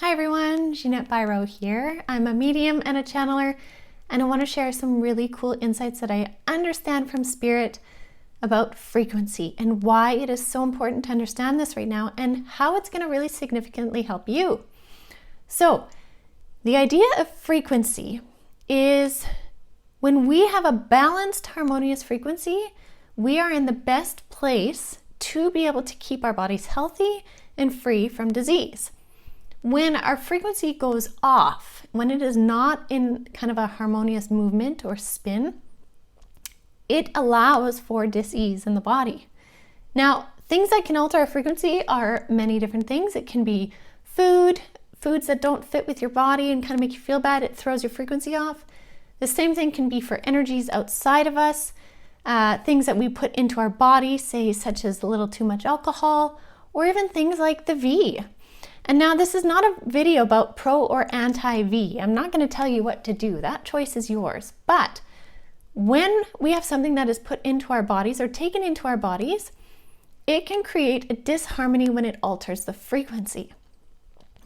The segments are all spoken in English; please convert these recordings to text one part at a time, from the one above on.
Hi everyone, Jeanette Biro here. I'm a medium and a channeler, and I want to share some really cool insights that I understand from Spirit about frequency and why it is so important to understand this right now and how it's going to really significantly help you. So, the idea of frequency is when we have a balanced, harmonious frequency, we are in the best place to be able to keep our bodies healthy and free from disease. When our frequency goes off, when it is not in kind of a harmonious movement or spin, it allows for dis-ease in the body. Now, things that can alter our frequency are many different things. It can be foods that don't fit with your body and kind of make you feel bad. It throws your frequency off. The same thing can be for energies outside of us, things that we put into our body, say such as a little too much alcohol, or even things like the V. And now this is not a video about pro or anti-V. I'm not going to tell you what to do. That choice is yours. But when we have something that is put into our bodies or taken into our bodies, it can create a disharmony when it alters the frequency.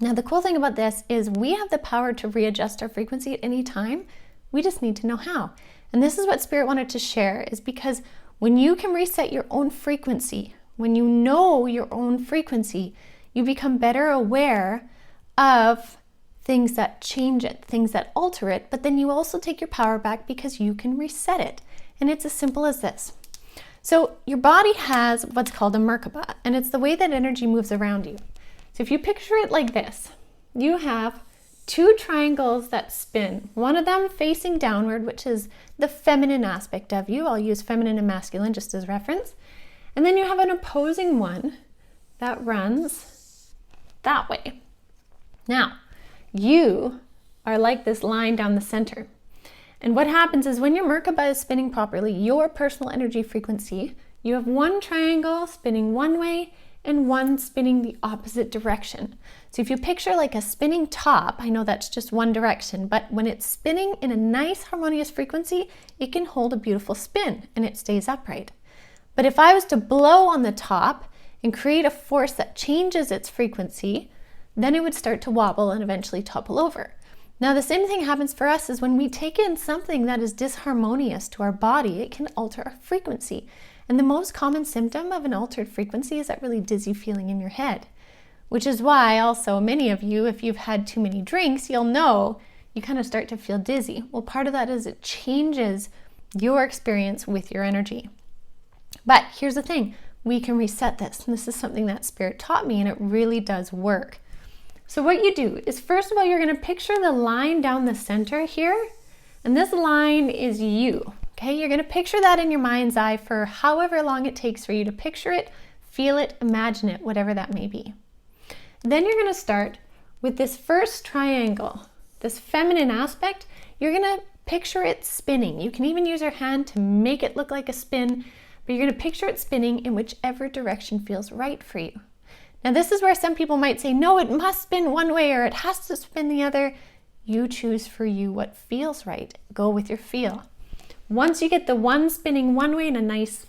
Now the cool thing about this is we have the power to readjust our frequency at any time. We just need to know how. And this is what Spirit wanted to share, is because when you can reset your own frequency, when you know your own frequency, you become better aware of things that change it, things that alter it, but then you also take your power back because you can reset it. And it's as simple as this. So your body has what's called a Merkaba, and it's the way that energy moves around you. So if you picture it like this, you have two triangles that spin, one of them facing downward, which is the feminine aspect of you. I'll use feminine and masculine just as reference. And then you have an opposing one that runs that way. Now, you are like this line down the center. And what happens is when your Merkaba is spinning properly, your personal energy frequency, you have one triangle spinning one way and one spinning the opposite direction. So if you picture like a spinning top, I know that's just one direction, but when it's spinning in a nice harmonious frequency, it can hold a beautiful spin and it stays upright. But if I was to blow on the top and create a force that changes its frequency, then it would start to wobble and eventually topple over. Now the same thing happens for us is when we take in something that is disharmonious to our body, it can alter our frequency. And the most common symptom of an altered frequency is that really dizzy feeling in your head, which is why also many of you, if you've had too many drinks, you'll know you kind of start to feel dizzy. Well, part of that is it changes your experience with your energy. But here's the thing. We can reset this. And this is something that Spirit taught me, and it really does work. So what you do is, first of all, you're going to picture the line down the center here. And this line is you. Okay, you're going to picture that in your mind's eye for however long it takes for you to picture it, feel it, imagine it, whatever that may be. Then you're going to start with this first triangle, this feminine aspect. You're going to picture it spinning. You can even use your hand to make it look like a spin. But you're going to picture it spinning in whichever direction feels right for you. Now this is where some people might say, no, it must spin one way or it has to spin the other. You choose for you what feels right. Go with your feel. Once you get the one spinning one way in a nice,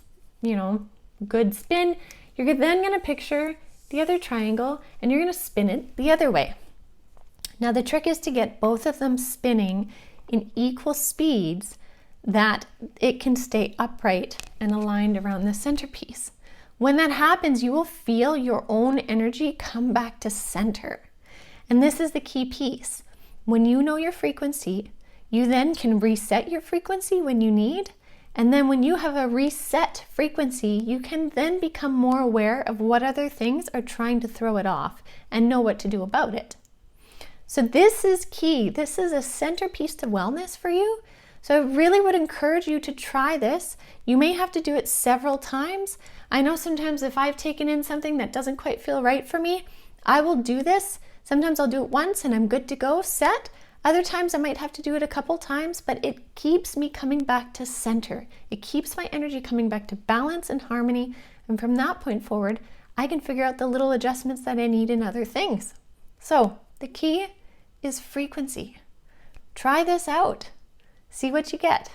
good spin, you're then going to picture the other triangle and you're going to spin it the other way. Now the trick is to get both of them spinning in equal speeds that it can stay upright and aligned around the centerpiece. When that happens, you will feel your own energy come back to center. And this is the key piece. When you know your frequency, you then can reset your frequency when you need. And then when you have a reset frequency, you can then become more aware of what other things are trying to throw it off and know what to do about it. So this is key. This is a centerpiece to wellness for you. So I really would encourage you to try this. You may have to do it several times. I know sometimes if I've taken in something that doesn't quite feel right for me, I will do this. Sometimes I'll do it once and I'm good to go, set. Other times I might have to do it a couple times, but it keeps me coming back to center. It keeps my energy coming back to balance and harmony. And from that point forward, I can figure out the little adjustments that I need in other things. So the key is frequency. Try this out. See what you get.